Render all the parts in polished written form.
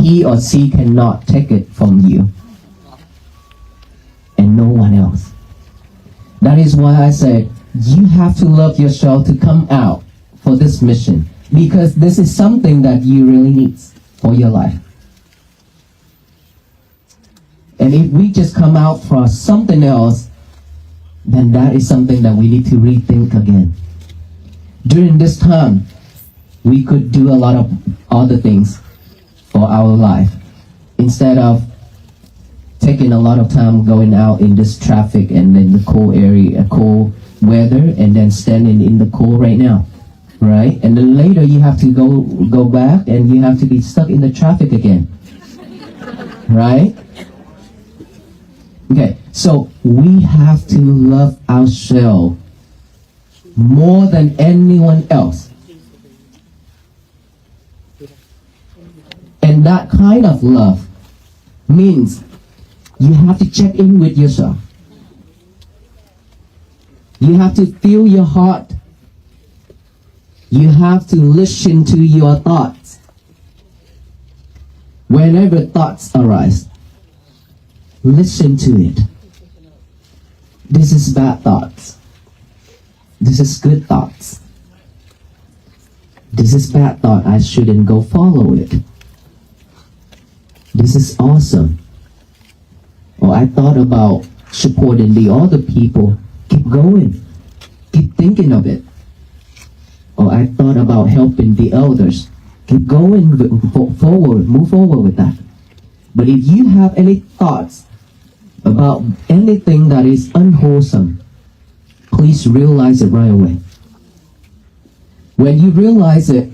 he or she cannot take it from you. And no one else. That is why I said, you have to love yourself to come out for this mission. Because this is something that you really need for your life. And if we just come out for something else, then that is something that we need to rethink again. During this time, we could do a lot of other things for our life. Instead of taking a lot of time going out in this traffic and in the cold area, cold weather, and then standing in the cold right now, right? And then later you have to go back and you have to be stuck in the traffic again, right? Okay, so we have to love ourselves more than anyone else. And that kind of love means you have to check in with yourself. You have to feel your heart. You have to listen to your thoughts. Whenever thoughts arise, listen to it. This is bad thoughts. This is good thoughts. This is bad thought. I shouldn't go follow it. This is awesome. Or I thought about supporting the other people. Keep going. Keep thinking of it. Or I thought about helping the elders. Keep going forward. Move forward with that. But if you have any thoughts about anything that is unwholesome, please realize it right away. When you realize it,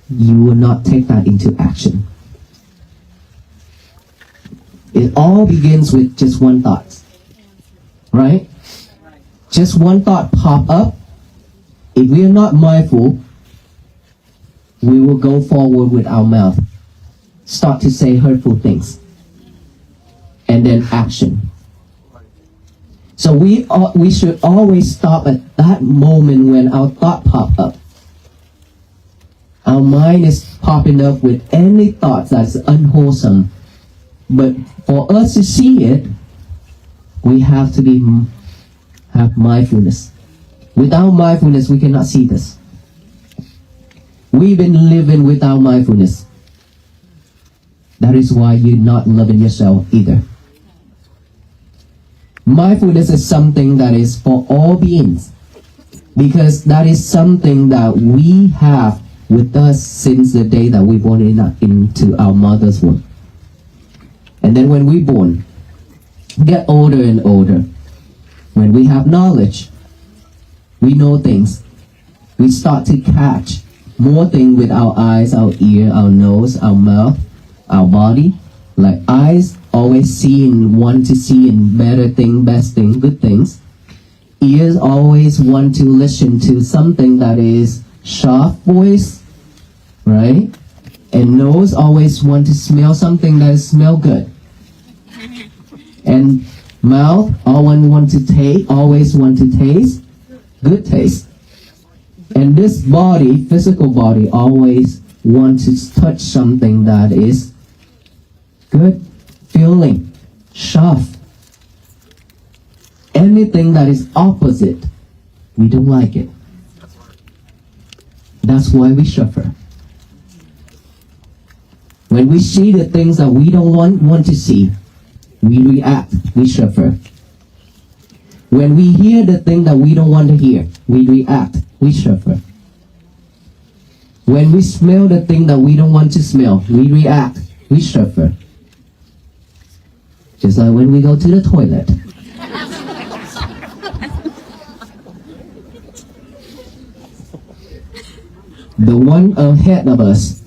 you will not take that into action. It all begins with just one thought, right? Just one thought pop up. If we are not mindful, we will go forward with our mouth, start to say hurtful things, and then action. So we should always stop at that moment when our thought pop up. Our mind is popping up with any thoughts that's unwholesome. But for us to see it, we have to have mindfulness. Without mindfulness, we cannot see this. We've been living without mindfulness. That is why you're not loving yourself either. Mindfulness is something that is for all beings, because that is something that we have with us since the day that we born into our mother's womb. And then when we born, get older and older, when we have knowledge, we know things, we start to catch more things with our eyes, our ear, our nose, our mouth, our body. Like eyes always see and want to see and better thing, best thing, good things. Ears always want to listen to something that is soft voice, right? And nose always want to smell something that smell good. And mouth always want to taste good taste. And this body, physical body, always wants to touch something that is good feeling, soft. Anything that is opposite, we don't like it. That's why we suffer. When we see the things that we don't want to see, we react, we suffer. When we hear the thing that we don't want to hear, we react, we suffer. When we smell the thing that we don't want to smell, we react, we suffer. Just like when we go to the toilet. The one ahead of us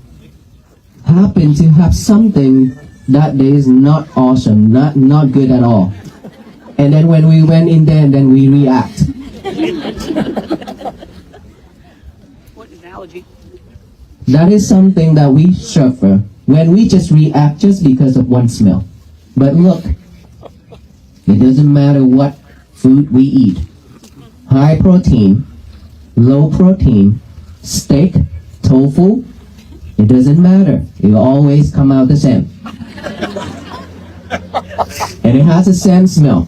happened to have something that day is not awesome, not good at all. And then when we went in there, then we react. What analogy? That is something that we suffer when we just react just because of one smell. But look, it doesn't matter what food we eat. High protein, low protein, steak, tofu, It doesn't matter. It will always come out the same. And it has the same smell.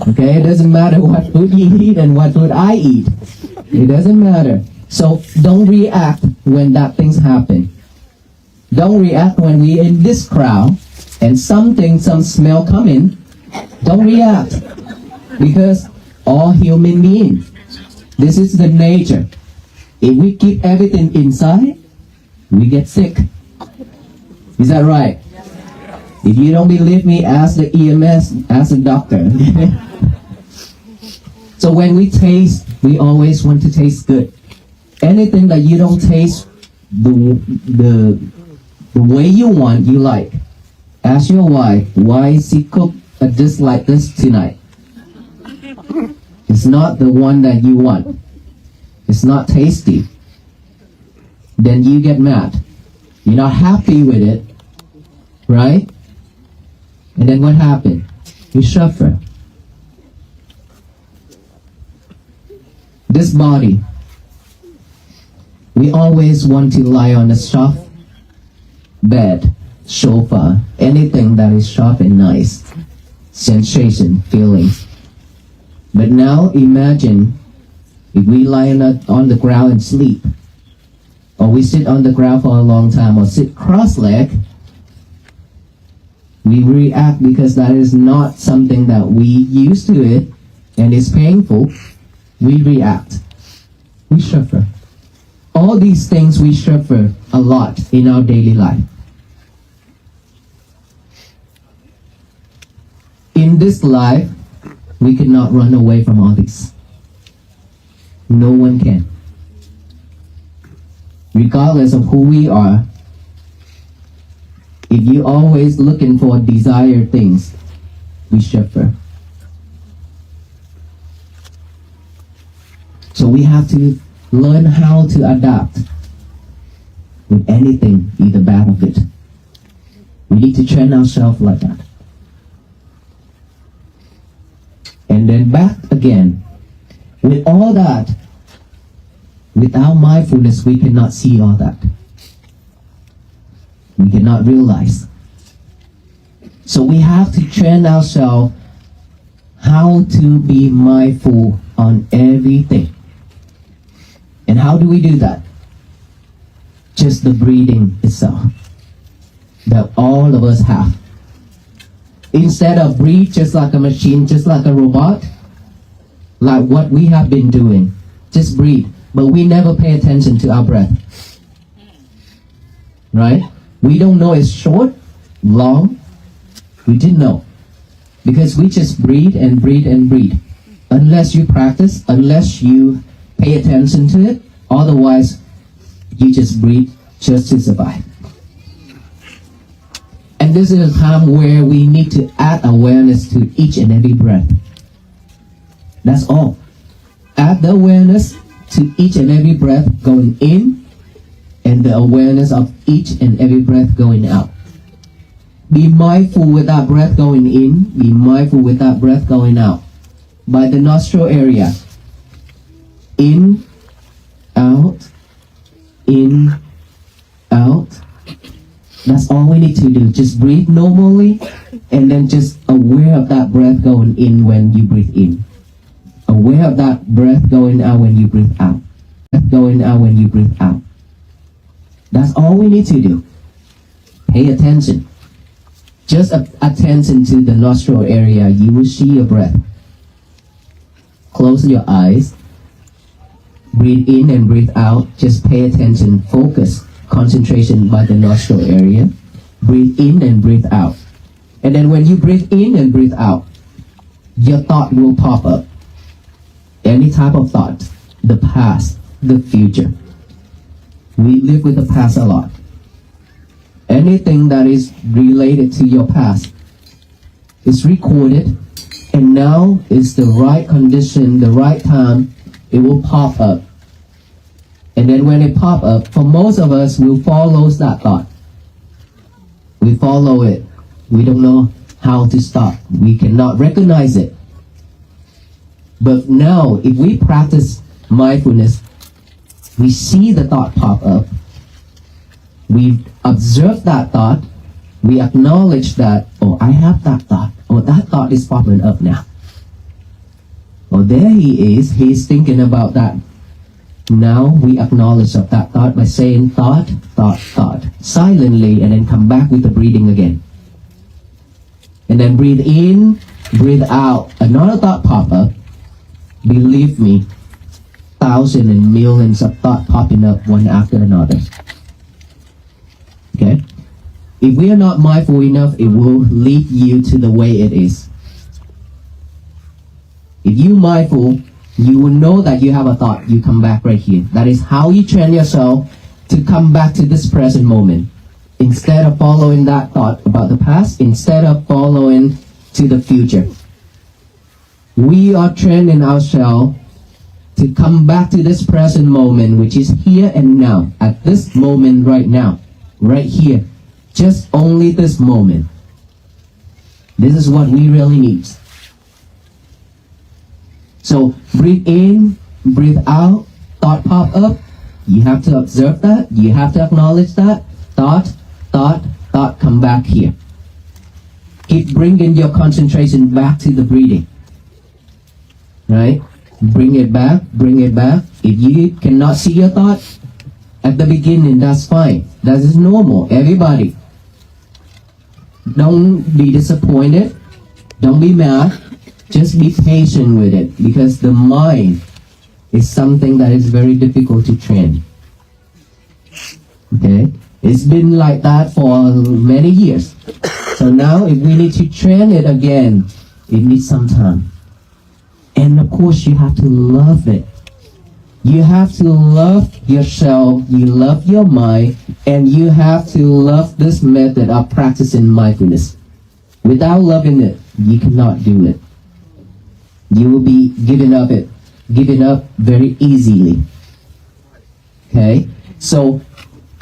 Okay, it doesn't matter what food you eat and what food I eat. It doesn't matter. So don't react when that things happen. Don't react when we in this crowd and some smell come in. Don't react. Because all human beings, this is the nature. If we keep everything inside, we get sick. Is that right? If you don't believe me, ask the EMS, ask the doctor. So when we taste, we always want to taste good. Anything that you don't taste the way you want, you like. Ask your wife, why is he cook a dish like this tonight? It's not the one that you want. It's not tasty. Then you get mad. You're not happy with it, right? And then what happened? You suffer. This body, we always want to lie on a soft bed, sofa, anything that is soft and nice, sensation, feelings. But now imagine if we lie on the ground and sleep, or we sit on the ground for a long time, or sit cross-legged, we react because that is not something that we used to it, and it's painful. We react. We suffer. All these things we suffer a lot in our daily life. In this life, we cannot run away from all this. No one can. Regardless of who we are, if you're always looking for desired things, we suffer. So we have to learn how to adapt with anything, either bad or good. We need to train ourselves like that. And then back again. With all that, without mindfulness, we cannot see all that. We cannot realize. So we have to train ourselves how to be mindful on everything. And how do we do that? Just the breathing itself that all of us have. Instead of breathe just like a machine, just like a robot, like what we have been doing, just breathe. But we never pay attention to our breath. Right? We don't know it's short, long. We didn't know. Because we just breathe and breathe and breathe. Unless you practice, unless you pay attention to it, otherwise you just breathe just to survive. And this is a time where we need to add awareness to each and every breath. That's all. Add the awareness to each and every breath going in, and the awareness of each and every breath going out. Be mindful with that breath going in, be mindful with that breath going out. By the nostril area. In, out, out. That's all we need to do. Just breathe normally, and then just aware of that breath going in when you breathe in. Aware of that breath going out when you breathe out. Breath going out when you breathe out. That's all we need to do. Pay attention. Just attention to the nostril area. You will see your breath. Close your eyes. Breathe in and breathe out. Just pay attention. Focus. Concentration by the nostril area. Breathe in and breathe out. And then when you breathe in and breathe out, your thought will pop up. Any type of thought. The past, the future. We live with the past a lot. Anything that is related to your past is recorded, and now is the right condition, the right time, it will pop up. And then when it pop up, for most of us, we'll follow that thought. We follow it. We don't know how to stop. We cannot recognize it. But now, if we practice mindfulness, we see the thought pop up, We observe that thought. We acknowledge that, oh, I have that thought. Oh, that thought is popping up now. Oh, there he is. He's thinking about that. Now we acknowledge of that thought by saying thought, thought, thought, silently, and then come back with the breathing again. And then breathe in, breathe out. Another thought pop up. Believe me, thousands and millions of thoughts popping up one after another. Okay? If we are not mindful enough, it will lead you to the way it is. If you're mindful, you will know that you have a thought. You come back right here. That is how you train yourself to come back to this present moment. Instead of following that thought about the past, instead of following to the future. We are training ourselves to come back to this present moment, which is here and now. At this moment right now. Right here. Just only this moment. This is what we really need. So breathe in, breathe out, thought pop up. You have to observe that. You have to acknowledge that. Thought, thought, thought, come back here. Keep bringing your concentration back to the breathing. Right? Bring it back, bring it back. If you cannot see your thought at the beginning, that's fine. That is normal. Everybody. Don't be disappointed. Don't be mad. Just be patient with it, because the mind is something that is very difficult to train. Okay? It's been like that for many years. So now if we need to train it again, it needs some time. And of course you have to love it. You have to love yourself, you love your mind, and you have to love this method of practicing mindfulness. Without loving it, you cannot do it. You will be giving up very easily. Okay? So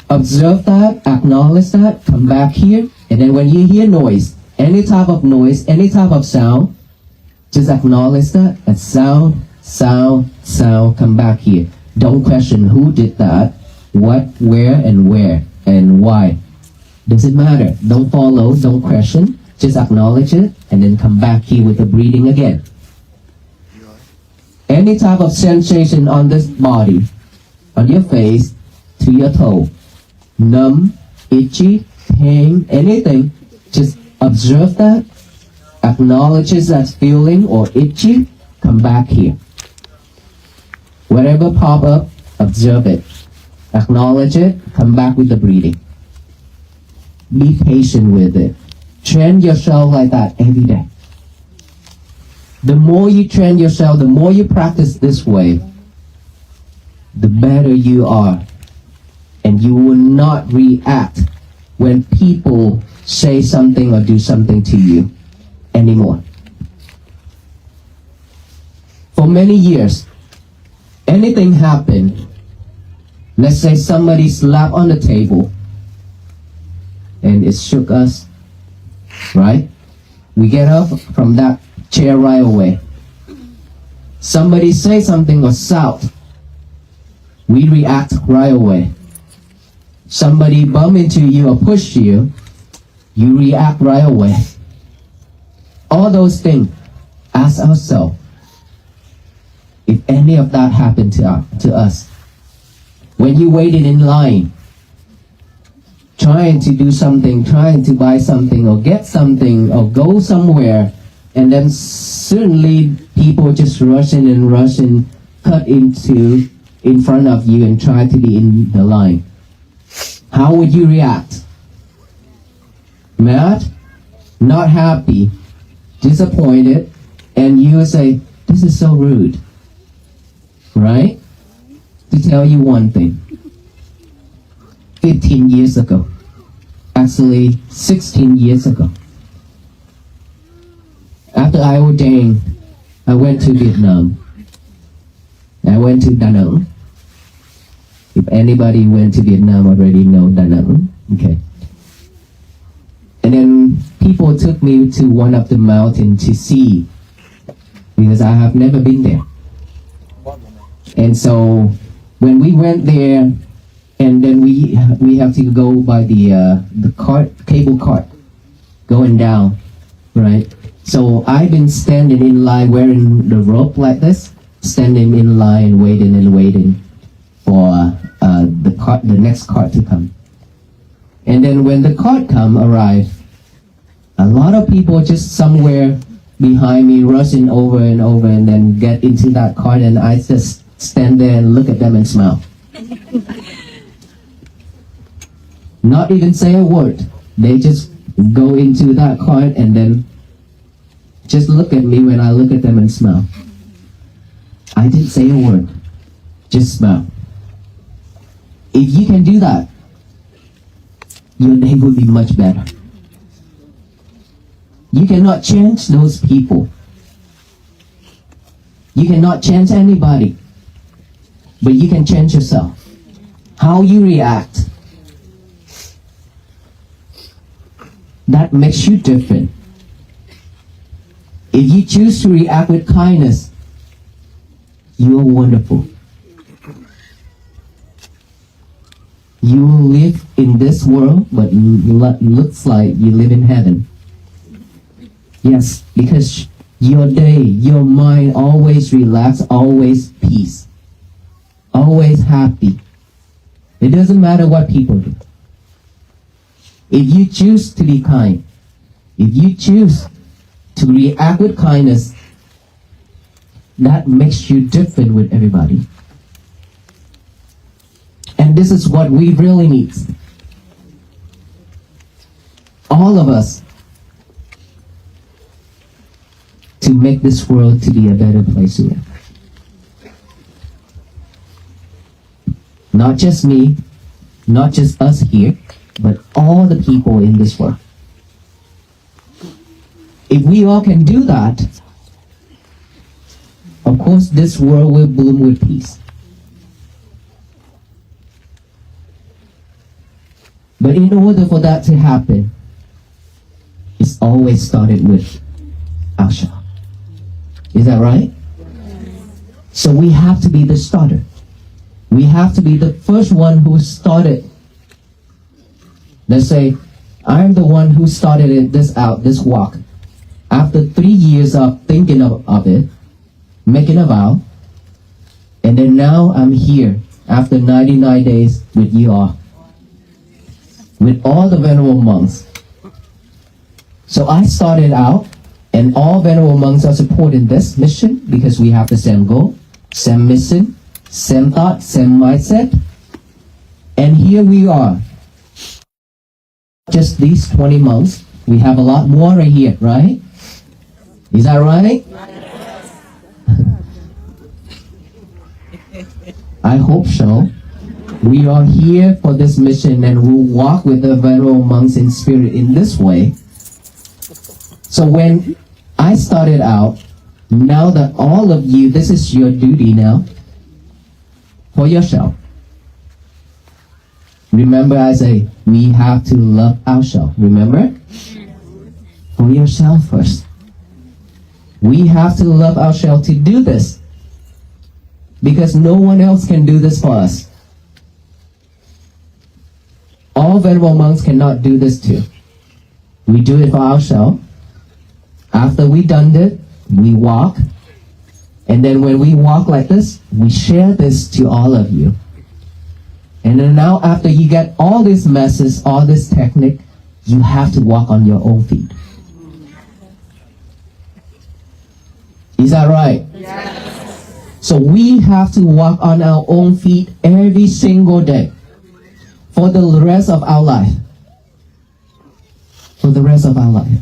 observe that, acknowledge that, come back here, and then when you hear noise, any type of noise, any type of sound, just acknowledge that, a sound, sound, sound, come back here. Don't question who did that, what, where, and why. Doesn't matter. Don't follow, don't question, just acknowledge it, and then come back here with the breathing again. Any type of sensation on this body, on your face, to your toe, numb, itchy, pain, anything, just observe that, acknowledge that feeling or itchy, come back here. Whatever pop up, observe it, acknowledge it, come back with the breathing. Be patient with it. Train yourself like that every day. The more you train yourself, the more you practice this way, the better you are. And you will not react when people say something or do something to you anymore. For many years, anything happened, let's say somebody slapped on the table and it shook us, right? We get up from that chair right away. Somebody say something or shout, we react right away. Somebody bump into you or push you, you react right away. All those things, ask ourselves, if any of that happened to us. When you waited in line, trying to do something, trying to buy something or get something or go somewhere, and then suddenly people just rushing, cut into in front of you and try to be in the line. How would you react? Mad? Not happy? Disappointed? And you would say, this is so rude. Right? To tell you one thing. 15 years ago. Actually, 16 years ago. After I ordained, I went to Vietnam. I went to Da Nang. If anybody went to Vietnam already know Da Nang. Okay. And then people took me to one of the mountains to see, because I have never been there. And so when we went there, and then we have to go by the cable cart going down, right? So I've been standing in line wearing the rope like this, standing in line waiting for the next cart to come. And then when the cart arrive, a lot of people just somewhere behind me rushing over and over and then get into that cart, and I just stand there and look at them and smile. Not even say a word. They just go into that cart and then just look at me when I look at them and smile. I didn't say a word. Just smile. If you can do that, your day will be much better. You cannot change those people. You cannot change anybody. But you can change yourself. How you react, that makes you different. If you choose to react with kindness, you are wonderful. You will live in this world, but looks like you live in heaven. Yes, because your day, your mind always relaxed, always peace, always happy. It doesn't matter what people do. If you choose to be kind, if you choose to react with kindness, that makes you different with everybody. And this is what we really need. All of us, to make this world to be a better place to live. Not just me, not just us here, but all the people in this world. If we all can do that, of course this world will bloom with peace. But in order for that to happen, it's always started with ourselves. Is that right? So we have to be the starter. We have to be the first one who started. Let's say, I'm the one who started this walk. After 3 years of thinking of it, making a vow, and then now I'm here after 99 days with you all, with all the venerable monks. So I started out, and all venerable monks are supporting this mission because we have the same goal, same mission, same thought, same mindset. And here we are. Just these 20 monks, we have a lot more right here, right? Is that right? I hope so. We are here for this mission and we'll walk with the venerable monks in spirit in this way. So when I started out, now that all of you, this is your duty now, for yourself. Remember I say, we have to love ourselves. Remember? For yourself first. We have to love ourselves to do this. Because no one else can do this for us. All venerable monks cannot do this too. We do it for ourselves. After we done it, we walk. And then when we walk like this, we share this to all of you. And then now after you get all these messages, all this technique, you have to walk on your own feet. Is that right? Yes. So we have to walk on our own feet every single day for the rest of our life. For the rest of our life.